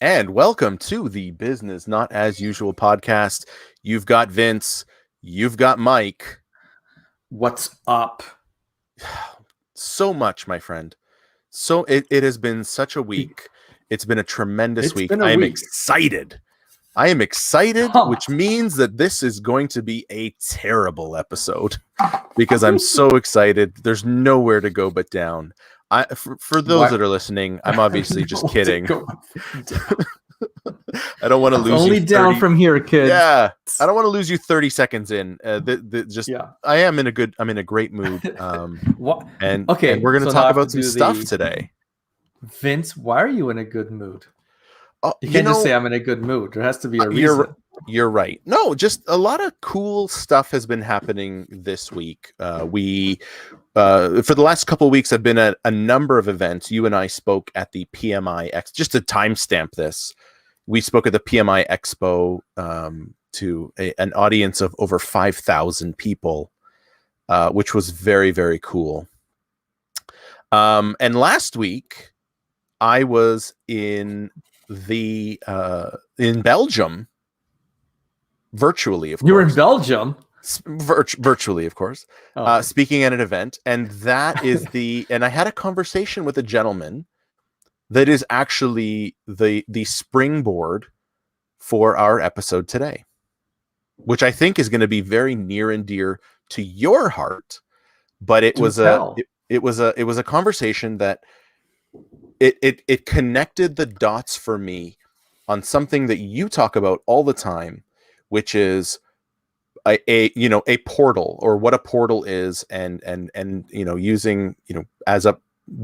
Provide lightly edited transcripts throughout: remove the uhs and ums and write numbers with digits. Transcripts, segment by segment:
And welcome to the Business Not As Usual podcast. You've got Vince, you've got Mike. What's up? So much, my friend. So it has been such a week. It's been a tremendous week. I am excited. I am excited, which means that this is going to be a terrible episode because I'm so excited. There's nowhere to go but down. For those that are listening, I'm obviously just kidding. I don't want to lose only you 30, down from here, kids. Yeah, I don't want to lose you 30 seconds in. I am in a good. I'm in a great mood. And we're going to talk about some stuff today. Vince, why are you in a good mood? You can't just say I'm in a good mood. There has to be a reason. You're right. No, just a lot of cool stuff has been happening this week. For the last couple of weeks, I've been at a number of events. You and I spoke at the PMI just to timestamp this. We spoke at the PMI Expo to an audience of over 5,000 people, which was very, very cool. And last week, I was in Belgium, virtually, of course. You were in Belgium? Virtually, of course, speaking at an event. And that is and I had a conversation with a gentleman that is actually the springboard for our episode today, which I think is going to be very near and dear to your heart. But it was a conversation that it connected the dots for me on something that you talk about all the time, which is a portal, or what a portal is, and using as a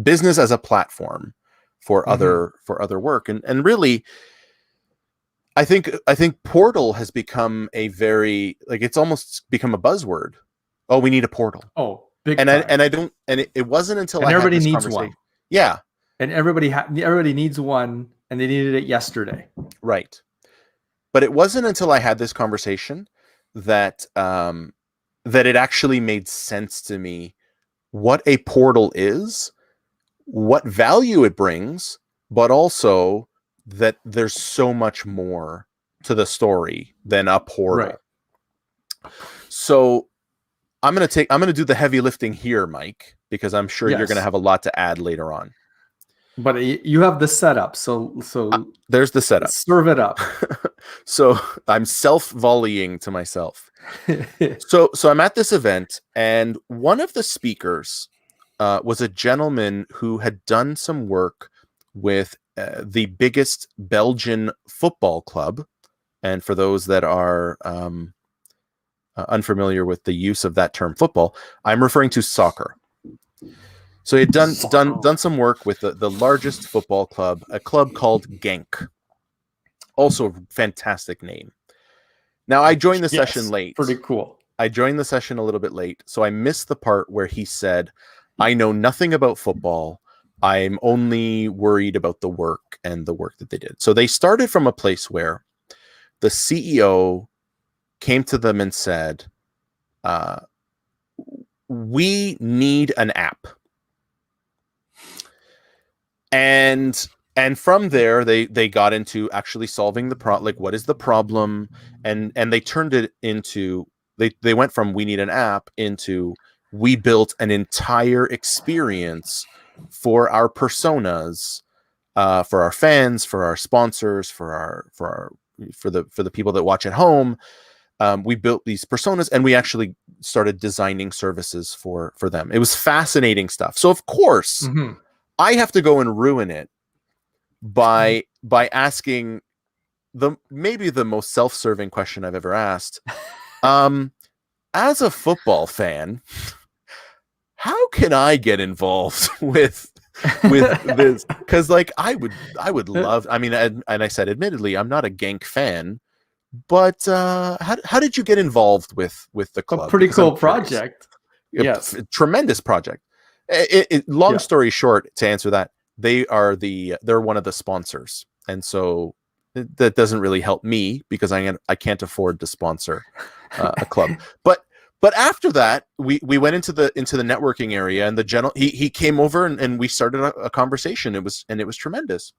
business as a platform for other work, and really I think portal has become a very, it's almost become a buzzword. Oh, we need a portal. Oh, big and time. It wasn't until everybody needs one. Yeah. And everybody needs one, and they needed it yesterday. Right. But it wasn't until I had this conversation that it actually made sense to me what a portal is, what value it brings, but also that there's so much more to the story than a portal. Right. So I'm going to do the heavy lifting here, Mike, because I'm sure you're going to have a lot to add later on. But you have the setup, so there's the setup. Serve it up. So I'm self-volleying to myself. So I'm at this event, and one of the speakers was a gentleman who had done some work with the biggest Belgian football club. And for those that are unfamiliar with the use of that term football, I'm referring to soccer. So he had done some work with the largest football club, a club called Genk. Also a fantastic name. Now, I joined the session late. Pretty cool. I joined the session a little bit late, so I missed the part where he said, I know nothing about football. I'm only worried about the work and the work that they did. So they started from a place where the CEO came to them and said, we need an app. And from there, they got into actually solving the problem. Like, what is the problem? And they turned it into, they went from we need an app into we built an entire experience for our personas, for our fans, for our sponsors, for the people that watch at home. We built these personas, and we actually started designing services for them. It was fascinating stuff. So of course, I have to go and ruin it by asking maybe the most self-serving question I've ever asked. As a football fan, how can I get involved with this? Because I would love. I mean, and I said, admittedly, I'm not a Genk fan, but how did you get involved with the club? A pretty cool project. Yes, tremendous project. Long story short, to answer that, they're one of the sponsors, and so that doesn't really help me because I can't afford to sponsor a club. But after that, we went into the networking area, and the he came over and we started a conversation. It was tremendous.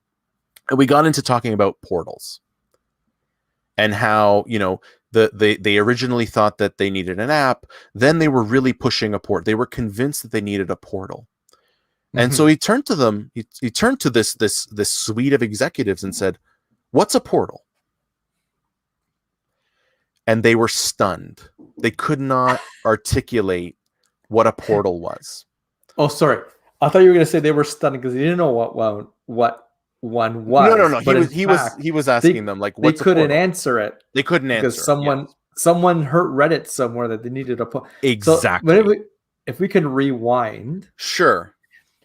And we got into talking about portals and how, you know, they originally thought that they needed an app. Then they were really pushing a port. They were convinced that they needed a portal. And so he turned to them. He turned to this suite of executives and said, "What's a portal?" And they were stunned. They could not articulate what a portal was. Oh, sorry. I thought you were going to say they were stunned because they didn't know what one was. No. But he was asking them, like, what's they couldn't a portal? answer it. They couldn't answer because someone read it somewhere that they needed a portal. Exactly. So, if we can rewind, sure.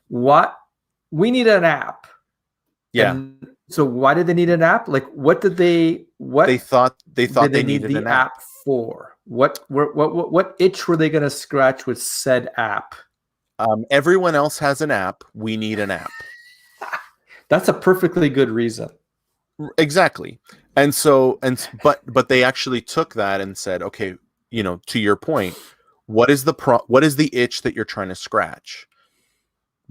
We need an app. Yeah. And so why did they need an app? Like, what they thought they needed the an app for? What itch were they going to scratch with said app? Everyone else has an app. We need an app. That's a perfectly good reason. Exactly. But they actually took that and said, okay, you know, to your point, what is the itch that you're trying to scratch?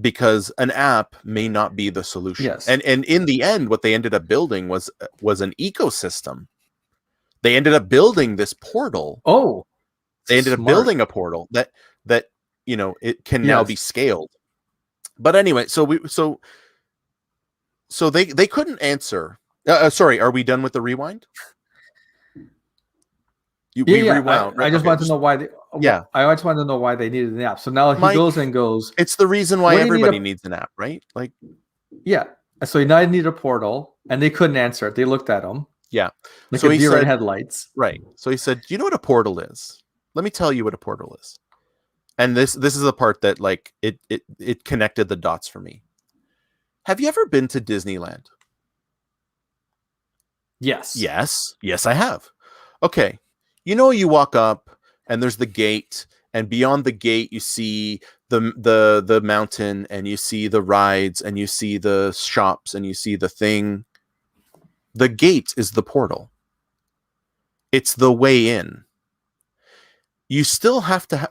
Because an app may not be the solution. Yes. And in the end, what they ended up building was an ecosystem. They ended up building this portal. Oh, they ended up building a portal that you know, it can now be scaled. But anyway, so they couldn't answer. Sorry, are we done with the rewind? Rewound. I just wanted to know why. I just wanted to know why they needed an app. So now he goes. It's the reason why everybody needs an app, right? Like, yeah. So now he needed a portal, and they couldn't answer it. They looked at him. Yeah. Like so a deer in headlights. Right. So he said, "Do you know what a portal is? Let me tell you what a portal is." And this is the part that, like, it connected the dots for me. Have you ever been to Disneyland? Yes. Yes, I have. Okay. You know, you walk up and there's the gate, and beyond the gate you see the mountain, and you see the rides, and you see the shops, and you see the thing. The gate is the portal. It's the way in. You still have to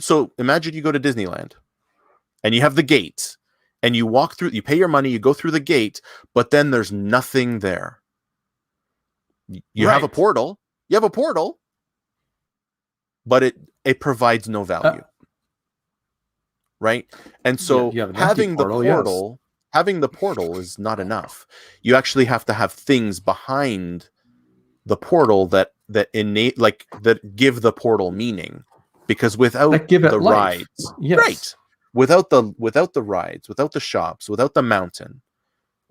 so imagine you go to Disneyland and you have the gate and you walk through, you pay your money, you go through the gate, but then there's nothing there. You have a portal. You have a portal, but it provides no value. Right? And so having the portal is not enough. You actually have to have things behind the portal that give the portal meaning, because without the rides, right? Without the rides, without the shops, without the mountain,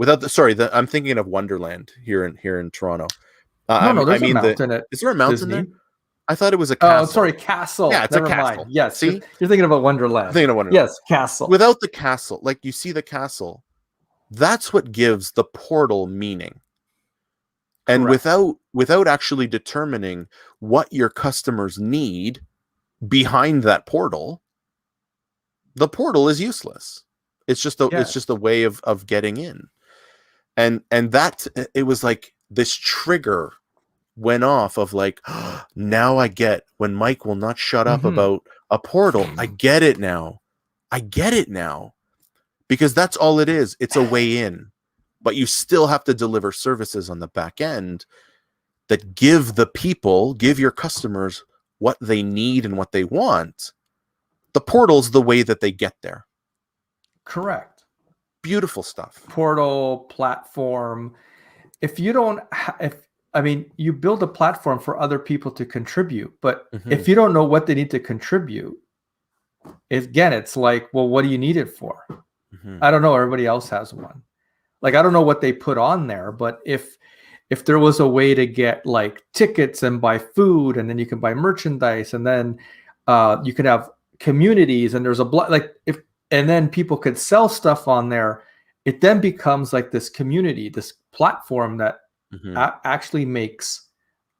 I'm thinking of Wonderland here in Toronto. There's a mountain. Is there a mountain there? I thought it was a castle. Oh, sorry, castle. Yeah, it's a castle. Yes, see, you're thinking about Wonderland. I'm thinking of Wonderland. Yes, castle. Without the castle, like, you see the castle, that's what gives the portal meaning. And without actually determining what your customers need behind that portal, the portal is useless. It's just a way of getting in. And that, it was like this trigger went off of, like, now I get when Mike will not shut up about a portal. I get it now. Because that's all it is. It's a way in. But you still have to deliver services on the back end that give your customers what they need and what they want. The portal's the way that they get there. Correct. Beautiful stuff. Portal, platform. If you don't, you build a platform for other people to contribute, but if you don't know what they need to contribute, it's like, well, what do you need it for? I don't know. Everybody else has one. Like, I don't know what they put on there, but if there was a way to get, like, tickets and buy food, and then you can buy merchandise, and then you can have communities, and there's and then people could sell stuff on there, it then becomes like this community, this platform that actually makes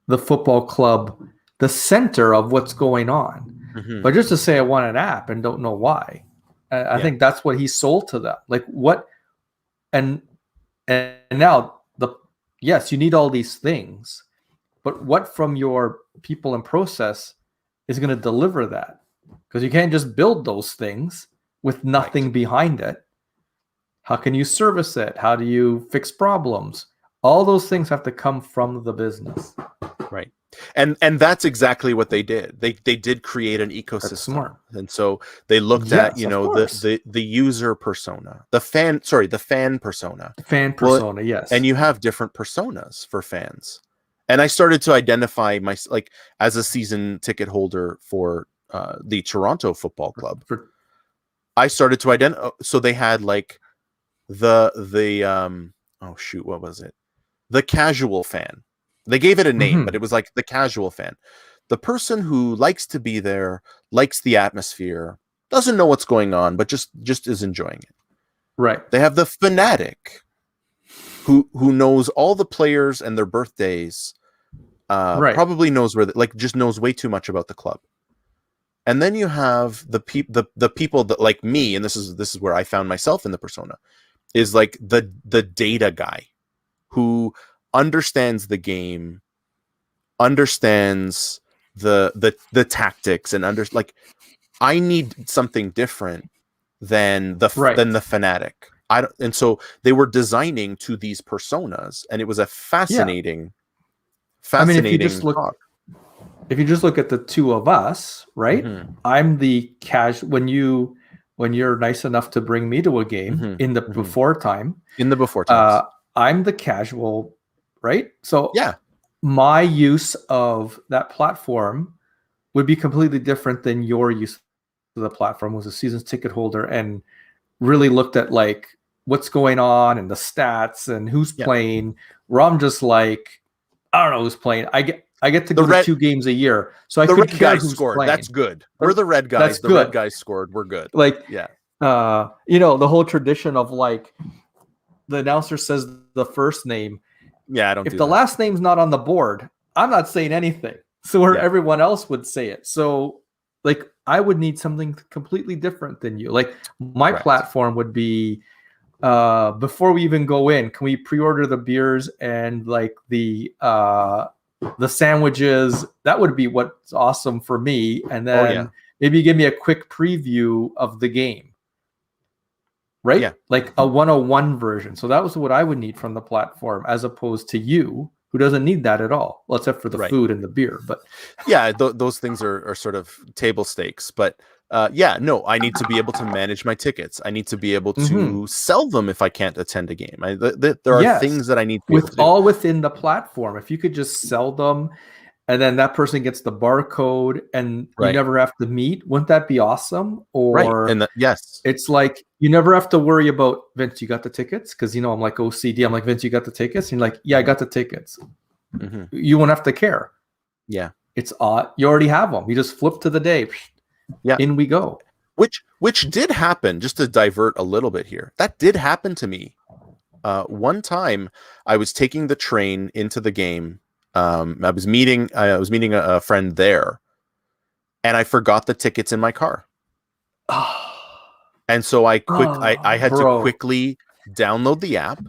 the football club the center of what's going on. But just to say I want an app and don't know why, I think that's what he sold to them. Like, what, and now yes, you need all these things, but what from your people and process is going to deliver that? Because you can't just build those things with nothing behind it. How can you service it? How do you fix problems? All those things have to come from the business. Right. And that's exactly what they did. They did create an That's ecosystem. smart. And so they looked at, Yes, of the course. the user persona, the fan persona. Fan Well, persona, yes. and you have different personas for fans. And I started to identify like as a season ticket holder for the Toronto Football Club. I started to identify. So they had like the oh shoot, what was it? The casual fan. They gave it a name, but it was like the casual fan. The person who likes to be there, likes the atmosphere, doesn't know what's going on, but just is enjoying it. Right. They have the fanatic who knows all the players and their birthdays. Right. Probably knows where just knows way too much about the club. And then you have the people that like me, and this is where I found myself in the persona, is like the data guy who understands the game, understands the tactics, and I need something different than the fanatic. And so they were designing to these personas, and it was a fascinating if you just look at the two of us, right? I'm the casual. When you're nice enough to bring me to a game in the before time, I'm the casual, right? So yeah, my use of that platform would be completely different than your use of the platform. Was a season's ticket holder and really looked at like what's going on and the stats and who's playing. Where I'm just like, I don't know who's playing. I get to go to 2 games a year, so I could care who's scored. playing. That's good. We're the red guys. The red guys scored. We're good. Like, the whole tradition of like the announcer says the first name. Yeah, I don't. If the last name's not on the board, I'm not saying anything. So where everyone else would say it. So like I would need something completely different than you. Like my platform would be before we even go in, can we pre-order the beers and like the sandwiches? That would be what's awesome for me. And then maybe give me a quick preview of the game. Right? Yeah. Like a 101 version. So that was what I would need from the platform, as opposed to you, who doesn't need that at all. Well, except for the food and the beer. But those things are sort of table stakes. But I need to be able to manage my tickets. I need to be able to sell them if I can't attend a game. There are things that I need to be able to do. All within the platform. If you could just sell them, and then that person gets the barcode, and you never have to meet. Wouldn't that be awesome? Or it's like you never have to worry about, Vince, you got the tickets? Because I'm like OCD. I'm like, Vince, you got the tickets? And you're like, yeah, I got the tickets. You won't have to care. Yeah, it's you already have them. You just flip to the day. Yeah, in we go. Which did happen. Just to divert a little bit here, that did happen to me. One time, I was taking the train into the game. I was meeting a friend there, and I forgot the tickets in my car. And so I had to quickly download the app,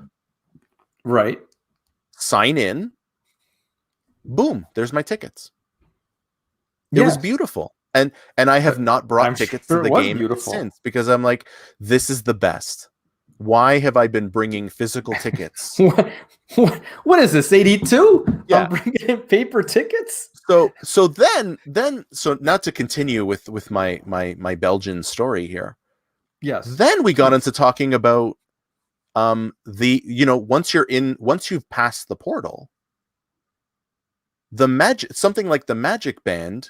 sign in, boom, there's my tickets. It was beautiful. And I have not brought tickets to the game since, because I'm like, this is the best. Why have I been bringing physical tickets? What is this, 82? Yeah. I'm bringing in paper tickets? So now to continue with my Belgian story here. Yes. Then we got into talking about once you've passed the portal, something like the Magic Band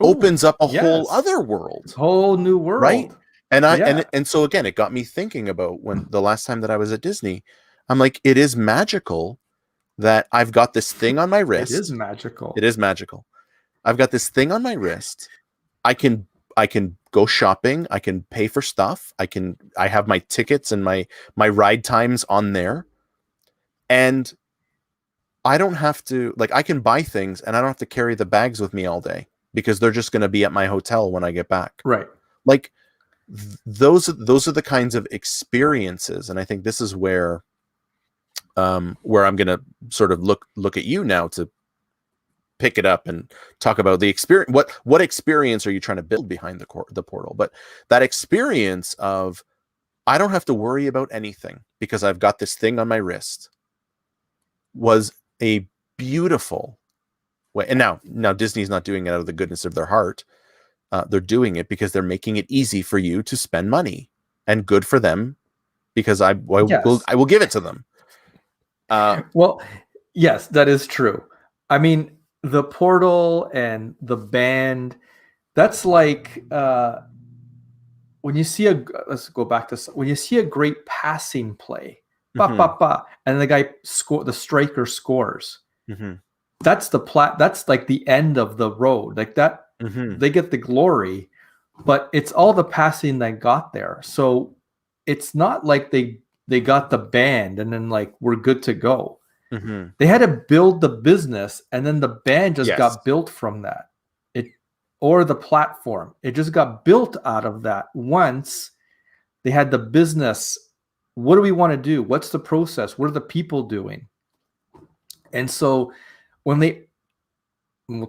opens up a whole other world. Whole new world. Right? And so again, it got me thinking about when the last time that I was at Disney. I'm like, it is magical that I've got this thing on my wrist. It is magical. It is magical. I've got this thing on my wrist. I can go shopping. I can pay for stuff. I have my tickets and my ride times on there. And I don't have to, I can buy things and I don't have to carry the bags with me all day, because they're just going to be at my hotel when I get back. Right. Like those are the kinds of experiences. And I think this is where I'm going to sort of look at you now to pick it up and talk about the experience. What experience are you trying to build behind the portal? But that experience of I don't have to worry about anything because I've got this thing on my wrist, was a beautiful way. And now Disney's not doing it out of the goodness of their heart. They're doing it because they're making it easy for you to spend money, and good for them, because I Yes. will give it to them. Well, yes, that is true. I mean, the portal and the band, that's like when you see let's go back to when you see a great passing play, and the guy the striker scores. That's that's like the end of the road. Like that, they get the glory, but it's all the passing that got there. So it's not like they got the band and then like we're good to go. They had to build the business, and then the band just got built from that. Or the platform. It just got built out of that. Once they had the business, what do we want to do? What's the process? What are the people doing? And so we'll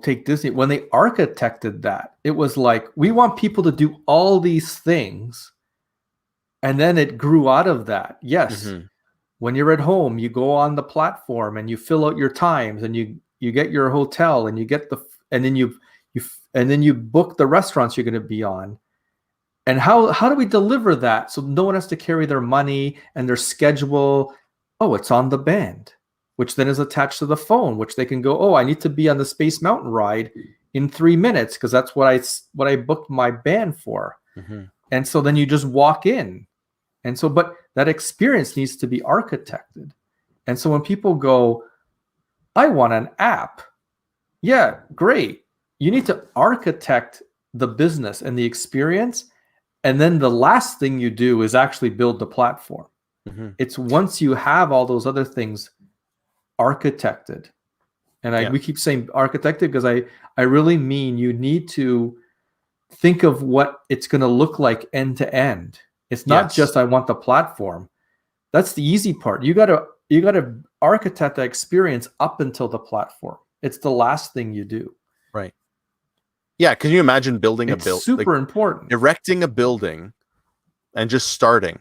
take Disney, when they architected that, it was like, we want people to do all these things. And then it grew out of that. Yes. When you're at home, you go on the platform and you fill out your times, and you get your hotel, and you get and then you book the restaurants you're going to be on. And how do we deliver that so no one has to carry their money and their schedule? Oh, it's on the band, which then is attached to the phone, which they can go, oh, I need to be on the Space Mountain ride in 3 minutes because that's what I booked my band for. And so then you just walk in. And so, but that experience needs to be architected. And so when people go, I want an app. Yeah, great. You need to architect the business and the experience. And then the last thing you do is actually build the platform. It's once you have all those other things architected. And we keep saying architected because I really mean you need to think of what it's going to look like end to end. It's not just I want the platform. That's the easy part. You got to architect that experience up until the platform. It's the last thing you do. Right. Yeah. Can you imagine building a building? Super important. Erecting a building and just starting,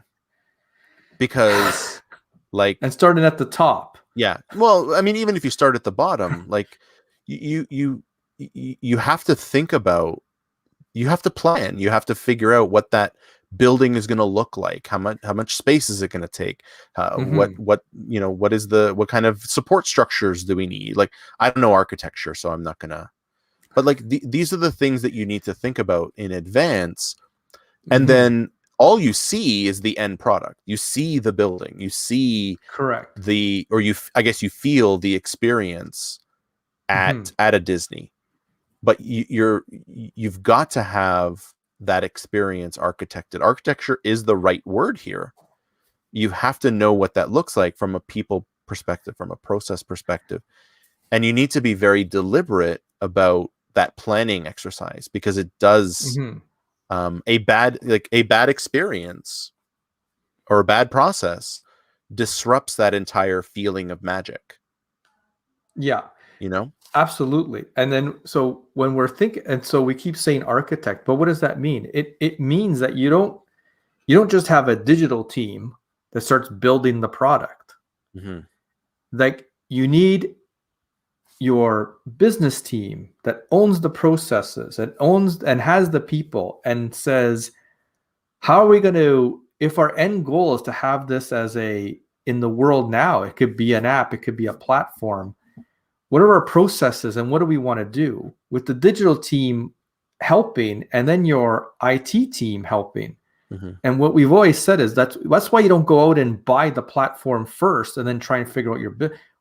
because and starting at the top. Yeah. Well, I mean, even if you start at the bottom, like you have to think about, you have to plan, you have to figure out what that building is going to look like. How much space is it going to take? What kind of support structures do we need? Like, I don't know architecture, so I'm not gonna. But like these are the things that you need to think about in advance, and then all you see is the end product. You see the building. You see I guess you feel the experience at a Disney, but you've got to have that experience architected. Architecture is the right word here. You have to know what that looks like from a people perspective, from a process perspective, and you need to be very deliberate about that planning exercise, because it does a bad experience or a bad process disrupts that entire feeling of magic. Absolutely. And then so when we're thinking, and so we keep saying architect, but what does that mean? It means that you don't just have a digital team that starts building the product. Like, you need your business team that owns the processes and has the people and says, how are we going to, if our end goal is to have this as in the world now, it could be an app, it could be a platform. What are our processes and what do we want to do with the digital team helping, and then your IT team helping? And what we've always said is that's why you don't go out and buy the platform first and then try and figure out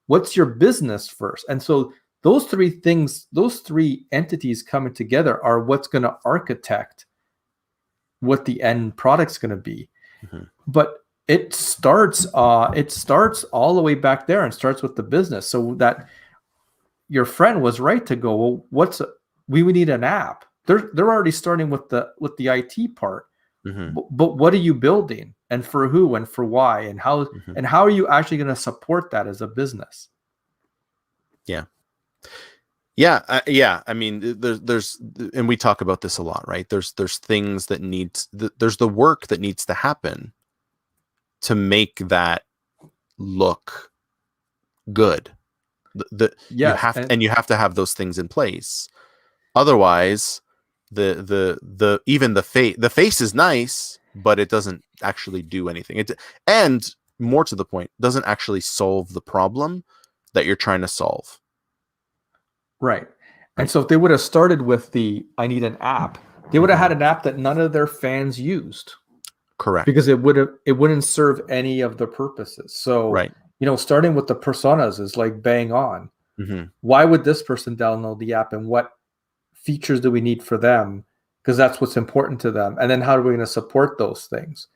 what's your business first. And so those three things, those three entities coming together are what's going to architect what the end product's going to be. But it starts all the way back there and starts with the business. So that your friend was right to go, well, we would need an app. They're already starting with the IT part. But what are you building, and for who, and for why, and how, and how are you actually going to support that as a business? I mean, there's, and we talk about this a lot, right? There's things that there's the work that needs to happen to make that look good. Yes, you have to have those things in place. Otherwise, even the face is nice, but it doesn't actually do anything. And more to the point, doesn't actually solve the problem that you're trying to solve. Right. And so if they would have started with I need an app, they would have had an app that none of their fans used. Correct. Because it wouldn't serve any of the purposes. So, right. Starting with the personas is like bang on. Why would this person download the app, and what features do we need for them? Because that's what's important to them. And then how are we going to support those things?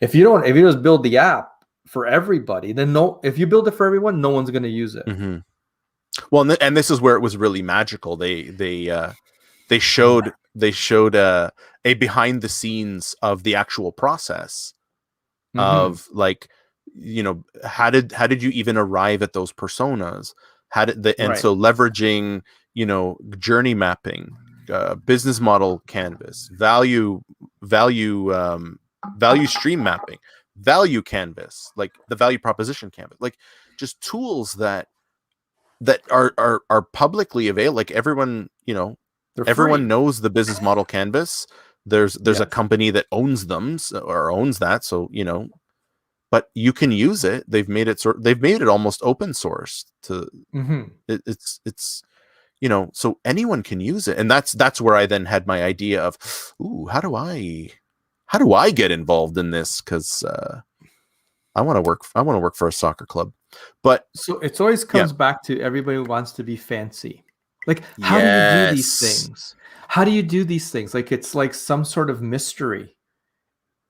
If you just build the app for everybody, then if you build it for everyone, no one's going to use it. Well, and this is where it was really magical. They showed a behind the scenes of the actual process of like, how did you even arrive at those personas? So leveraging, journey mapping, business model canvas, value stream mapping, value canvas, like the value proposition canvas, like just tools that are publicly available. Like everyone, everyone knows the business model canvas. There's a company that owns them or owns that. So, but you can use it. They've made it almost open source to it's so anyone can use it. And that's where I then had my idea of, how do I get involved in this? Cause, I want to work for a soccer club. But so it always comes back to everybody wants to be fancy. Like, how do you do these things? How do you do these things? Like, it's like some sort of mystery.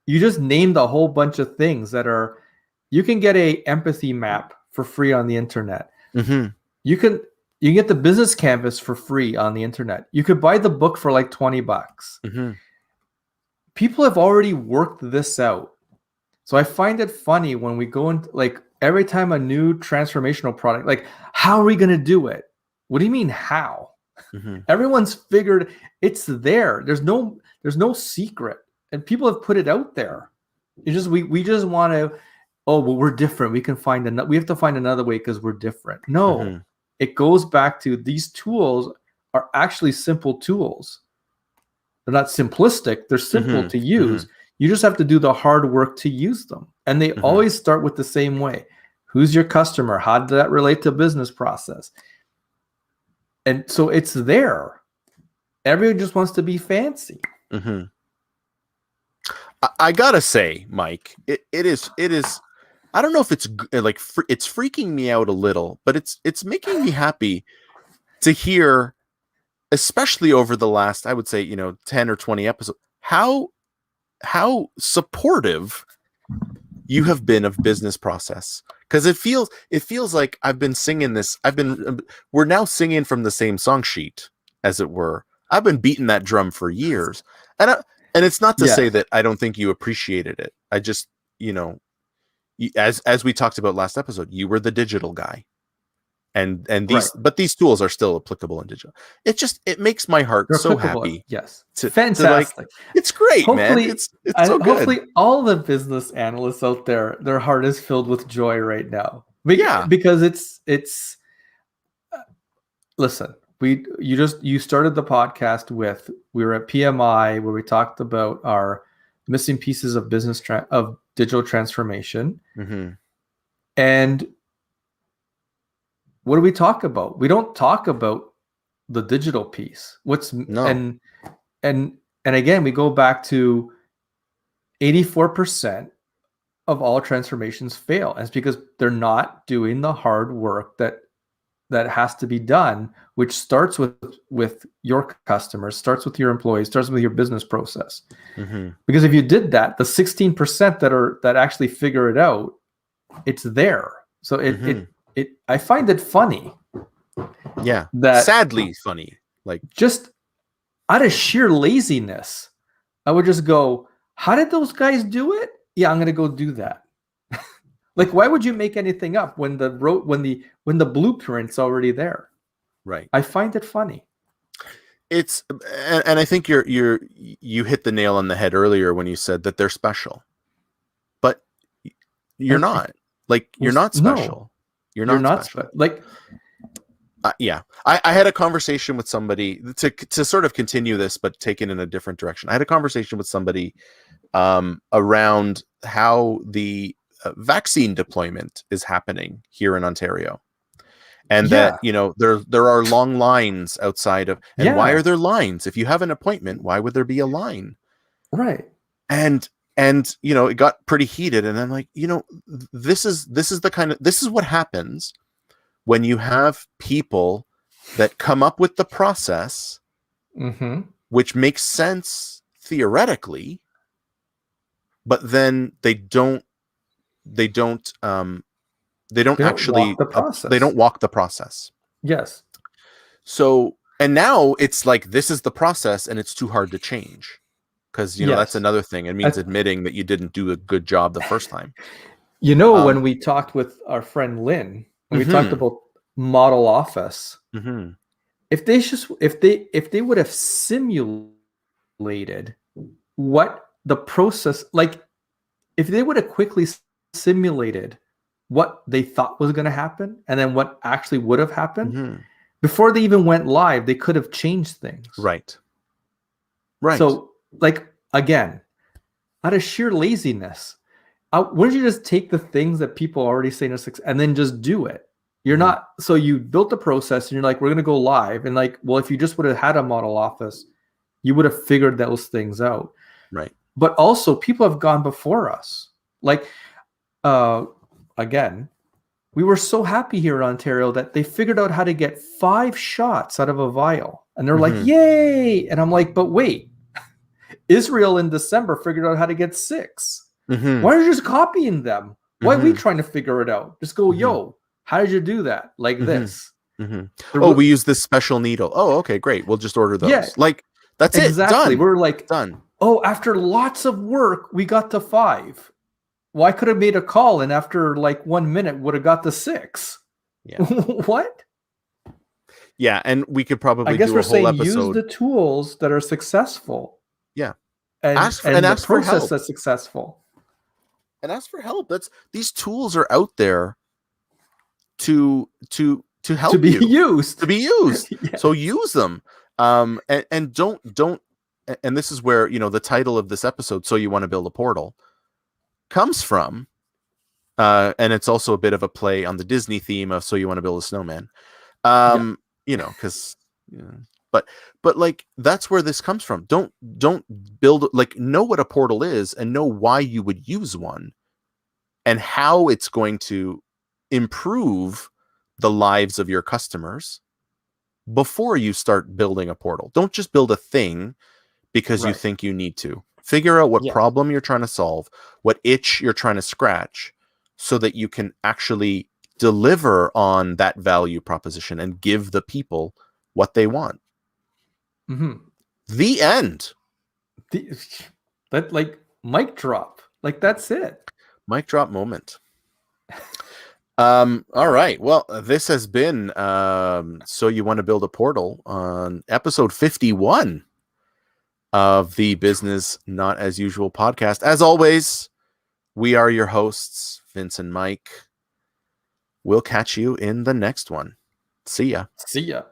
You just named a whole bunch of things you can get a empathy map for free on the internet. You can get the business canvas for free on the internet. You could buy the book for like $20. People have already worked this out. So I find it funny when we go into, like, every time a new transformational product, like, how are we going to do it? What do you mean how? Everyone's figured it's there. There's no secret, and people have put it out there. It's just we just want to. Oh, well, we're different. We have to find another way because we're different. No, it goes back to these tools are actually simple tools. They're not simplistic. They're simple to use. You just have to do the hard work to use them. And they always start with the same way. Who's your customer? How does that relate to business process? And so it's there. Everyone just wants to be fancy. I gotta say, Mike, it is. I don't know if it's like it's freaking me out a little, but it's making me happy to hear, especially over the last, I would say, 10 or 20 episodes, how supportive you have been of business process. Because it feels like I've been singing this. We're now singing from the same song sheet, as it were. I've been beating that drum for years, and it's not to say that I don't think you appreciated it. I just, as we talked about last episode, you were the digital guy, and these tools are still applicable in digital. It makes my heart so happy. Yes, fantastic. It's great, man. It's so good. Hopefully, all the business analysts out there, their heart is filled with joy right now. Because it's. Listen, you started the podcast with, we were at PMI where we talked about our missing pieces of of digital transformation, and what do we talk about? We don't talk about the digital piece. And again, we go back to 84% of all transformations fail. And it's because they're not doing the hard work that has to be done, which starts with your customers, starts with your employees, starts with your business process. Because if you did that, the 16% that actually figure it out, it's there. So I find it funny. Yeah. That sadly funny. Like, just out of sheer laziness, I would just go, how did those guys do it? Yeah, I'm going to go do that. Like, why would you make anything up when the blueprint's already there? Right. I find it funny. And I think you hit the nail on the head earlier when you said that they're special. But you're not. Like, you're not special. You're not special. Like, yeah, I had a conversation with somebody to sort of continue this, but take it in a different direction. I had a conversation with somebody around how the vaccine deployment is happening here in Ontario, and that there are long lines outside of. And why are there lines? If you have an appointment, why would there be a line? Right. And it got pretty heated, and I'm like, this is what happens when you have people that come up with the process, which makes sense theoretically, but then they don't actually walk the process. Yes. So, and now it's like, this is the process and it's too hard to change, because that's another thing. It means admitting that you didn't do a good job the first time. When we talked with our friend Lynn, when we talked about model office, if they would have simulated what the process, like if they would have quickly simulated what they thought was going to happen and then what actually would have happened before they even went live, they could have changed things. Right. So, like, again, out of sheer laziness, wouldn't you just take the things that people already say are success and then just do it? You're not. So you built the process and you're like, we're going to go live. And like, well, if you just would have had a model office, you would have figured those things out. Right. But also, people have gone before us. Like, again, we were so happy here in Ontario that they figured out how to get 5 shots out of a vial. And they're like, yay. And I'm like, but wait, Israel in December figured out how to get 6. Why are you just copying them? Why are we trying to figure it out? Just go, yo, how did you do that? Like this. Oh, we use this special needle. Oh, okay, great. We'll just order those. Yeah, like, that's exactly. Done. We're like, done. Oh, after lots of work, we got to 5. Well, I could have made a call and after like 1 minute would have got to 6. Yeah. What? Yeah, and we could probably do a whole episode. Use the tools that are successful. Yeah. And ask for help. That's successful. And ask for help. These tools are out there to help to be used. Yeah. So use them. And don't and this is where, the title of this episode, So You Want to Build a Portal, comes from. And it's also a bit of a play on the Disney theme of So You Want to Build a Snowman. Because but like, that's where this comes from. Don't build, like, know what a portal is and know why you would use one and how it's going to improve the lives of your customers before you start building a portal. Don't just build a thing because you think you need to. Figure out what problem you're trying to solve, what itch you're trying to scratch, so that you can actually deliver on that value proposition and give the people what they want. The end. That, like, mic drop. Like, that's it. Mic drop moment. All right. Well, this has been So You Want to Build a Portal on episode 51 of the Business Not As Usual podcast. As always, we are your hosts, Vince and Mike. We'll catch you in the next one. See ya. See ya.